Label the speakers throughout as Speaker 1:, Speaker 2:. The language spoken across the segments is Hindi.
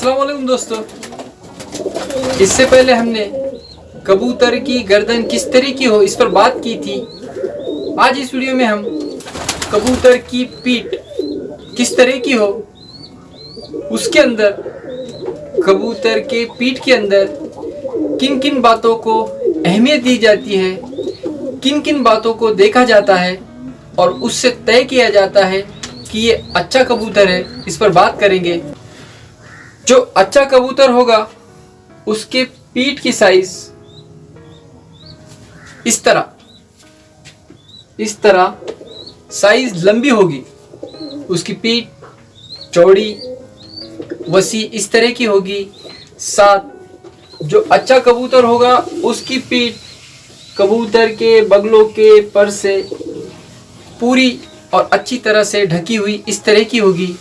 Speaker 1: अस्सलाम वालेकुम दोस्तों। इससे पहले हमने कबूतर की गर्दन किस तरह की हो इस पर बात की थी। आज इस वीडियो में हम कबूतर की पीठ किस तरह की हो, उसके अंदर कबूतर के पीठ के अंदर किन किन बातों को अहमियत दी जाती है, किन किन बातों को देखा जाता है और उससे तय किया जाता है कि ये अच्छा कबूतर है, इस पर बात करेंगे। जो अच्छा कबूतर होगा उसके पीठ की साइज इस तरह साइज लंबी होगी, उसकी पीठ चौड़ी वसी इस तरह की होगी। साथ जो अच्छा कबूतर होगा उसकी पीठ कबूतर के बगलों के पर से पूरी और अच्छी तरह से ढकी हुई इस तरह की होगी।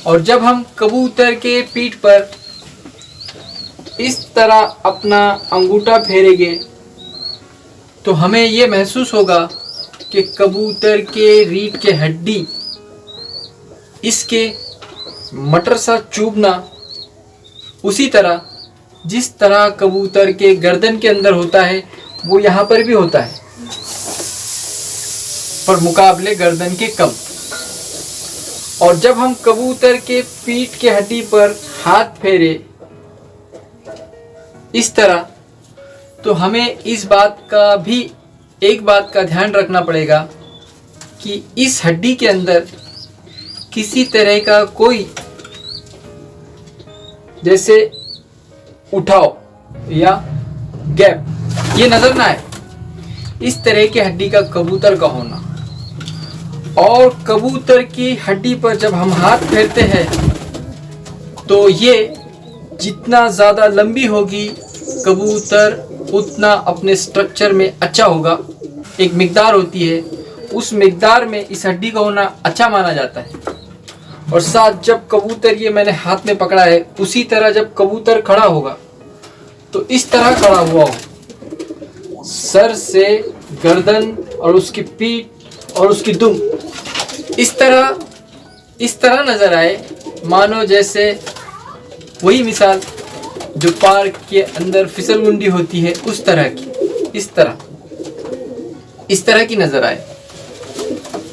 Speaker 1: और जब हम कबूतर के पीठ पर इस तरह अपना अंगूठा फेरेंगे तो हमें ये महसूस होगा कि कबूतर के रीढ़ के हड्डी इसके मटर सा चुभना उसी तरह जिस तरह कबूतर के गर्दन के अंदर होता है वो यहाँ पर भी होता है, पर मुकाबले गर्दन के कम। और जब हम कबूतर के पीठ के हड्डी पर हाथ फेरे इस तरह, तो हमें इस बात का भी एक बात का ध्यान रखना पड़ेगा कि इस हड्डी के अंदर किसी तरह का कोई जैसे उठाव या गैप ये नजर ना आए, इस तरह के हड्डी का कबूतर का होना। और कबूतर की हड्डी पर जब हम हाथ फेरते हैं तो ये जितना ज़्यादा लंबी होगी कबूतर उतना अपने स्ट्रक्चर में अच्छा होगा। एक मिकदार होती है, उस मिकदार में इस हड्डी का होना अच्छा माना जाता है। और साथ जब कबूतर ये मैंने हाथ में पकड़ा है उसी तरह जब कबूतर खड़ा होगा तो इस तरह खड़ा हुआ हो, सर से गर्दन और उसकी पीठ और उसकी दुम इस तरह नजर आए, मानो जैसे वही मिसाल जो पार्क के अंदर फिसलगुंडी होती है उस तरह की, इस तरह की नजर आए।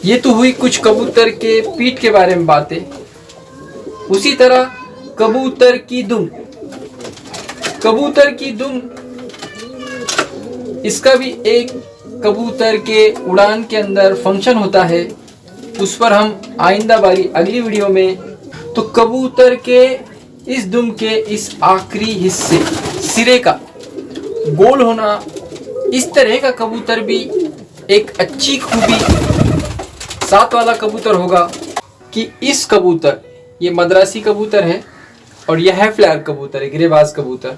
Speaker 1: ये तो हुई कुछ कबूतर के पीठ के बारे में बातें। उसी तरह कबूतर की दुम इसका भी एक कबूतर के उड़ान के अंदर फंक्शन होता है, उस पर हम आइंदा बारी अगली वीडियो में। तो कबूतर के इस दुम के इस आखिरी हिस्से सिरे का गोल होना, इस तरह का कबूतर भी एक अच्छी खूबी साथ वाला कबूतर होगा कि इस कबूतर, ये मद्रासी कबूतर है और यह है फ्लायर कबूतर है, गिरेबाज कबूतर।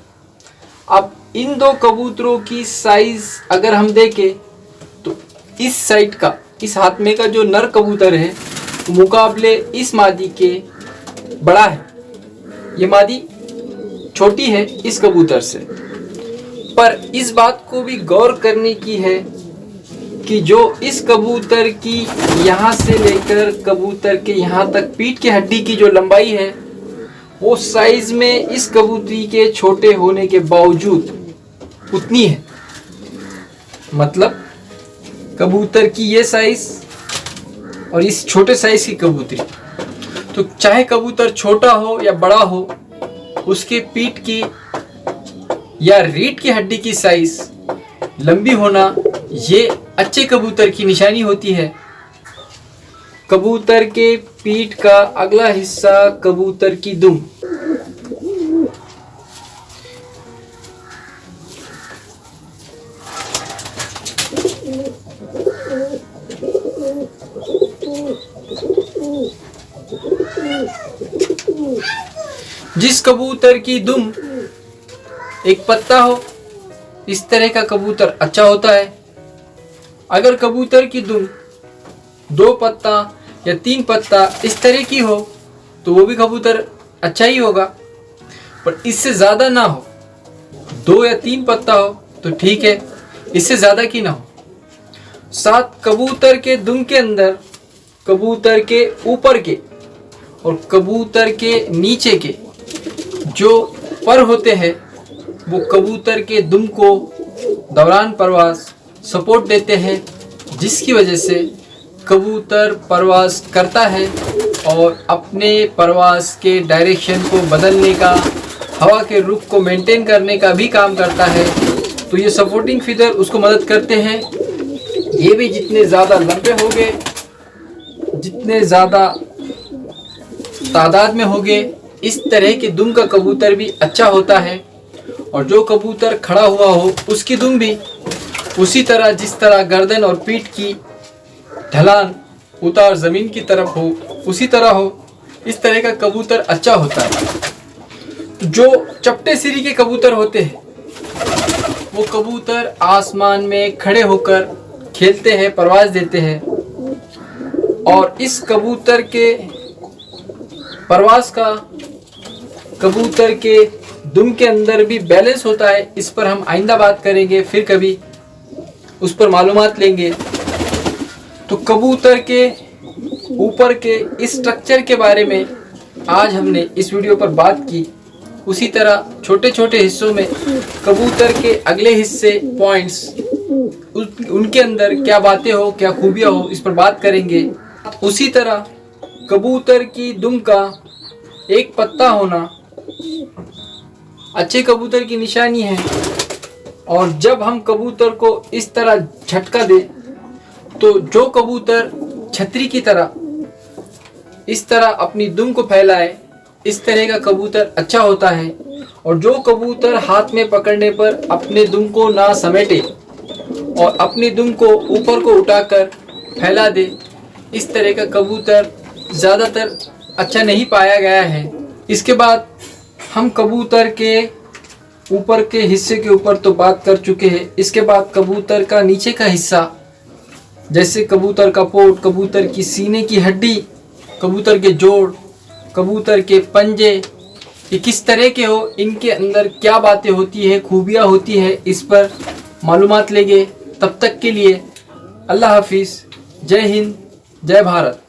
Speaker 1: अब इन दो कबूतरों की साइज अगर हम देखें तो इस साइड का, इस हाथ में का जो नर कबूतर है मुकाबले इस मादी के बड़ा है, ये मादी छोटी है इस कबूतर से। पर इस बात को भी गौर करने की है कि जो इस कबूतर की यहाँ से लेकर कबूतर के यहाँ तक पीठ की हड्डी की जो लंबाई है वो साइज में इस कबूतरी के छोटे होने के बावजूद उतनी है। मतलब कबूतर की ये साइज और इस छोटे साइज की कबूतरी, तो चाहे कबूतर छोटा हो या बड़ा हो, उसके पीठ की या रीढ़ की हड्डी की साइज लंबी होना ये अच्छे कबूतर की निशानी होती है। कबूतर के पीठ का अगला हिस्सा कबूतर की दुम। जिस कबूतर की दुम एक पत्ता हो, इस तरह का कबूतर अच्छा होता है। अगर कबूतर की दुम 2 पत्ता या 3 पत्ता इस तरह की हो तो वो भी कबूतर अच्छा ही होगा, पर इससे ज़्यादा ना हो, 2 या 3 पत्ता हो तो ठीक है, इससे ज़्यादा की ना हो। साथ कबूतर के दुम के अंदर कबूतर के ऊपर के और कबूतर के नीचे के जो पर होते हैं वो कबूतर के दुम को दौरान परवास सपोर्ट देते हैं, जिसकी वजह से कबूतर परवास करता है और अपने परवास के डायरेक्शन को बदलने का, हवा के रुख को मेंटेन करने का भी काम करता है। तो ये सपोर्टिंग फीदर उसको मदद करते हैं। ये भी जितने ज़्यादा लंबे होंगे, जितने ज़्यादा तादाद में होंगे, इस तरह के दुम का कबूतर भी अच्छा होता है। और जो कबूतर खड़ा हुआ हो उसकी दुम भी उसी तरह, जिस तरह गर्दन और पीठ की ढलान उतार ज़मीन की तरफ हो, उसी तरह हो। इस तरह का कबूतर अच्छा होता है। जो चपटे सिरी के कबूतर होते हैं वो कबूतर आसमान में खड़े होकर खेलते हैं, परवाज़ देते हैं। और इस कबूतर के परवाज़ का, कबूतर के दुम के अंदर भी बैलेंस होता है। इस पर हम आइंदा बात करेंगे, फिर कभी उस पर मालूमात लेंगे। तो कबूतर के ऊपर के इस स्ट्रक्चर के बारे में आज हमने इस वीडियो पर बात की। उसी तरह छोटे छोटे हिस्सों में कबूतर के अगले हिस्से पॉइंट्स, उनके अंदर क्या बातें हो, क्या खूबियाँ हो, इस पर बात करेंगे। उसी तरह कबूतर की दुम का एक पत्ता होना अच्छे कबूतर की निशानी है। और जब हम कबूतर को इस तरह झटका दें तो जो कबूतर छतरी की तरह इस तरह अपनी दुम को फैलाए, इस तरह का कबूतर अच्छा होता है। और जो कबूतर हाथ में पकड़ने पर अपने दुम को ना समेटे और अपनी दुम को ऊपर को उठाकर फैला दे, इस तरह का कबूतर ज़्यादातर अच्छा नहीं पाया गया है। इसके बाद हम कबूतर के ऊपर के हिस्से के ऊपर तो बात कर चुके हैं। इसके बाद कबूतर का नीचे का हिस्सा, जैसे कबूतर का पोट, कबूतर की सीने की हड्डी, कबूतर के जोड़, कबूतर के पंजे, ये किस तरह के हो, इनके अंदर क्या बातें होती है, खूबियाँ होती है, इस पर मालूमात लेंगे। तब तक के लिए अल्लाह हाफिज़। जय हिंद, जय भारत।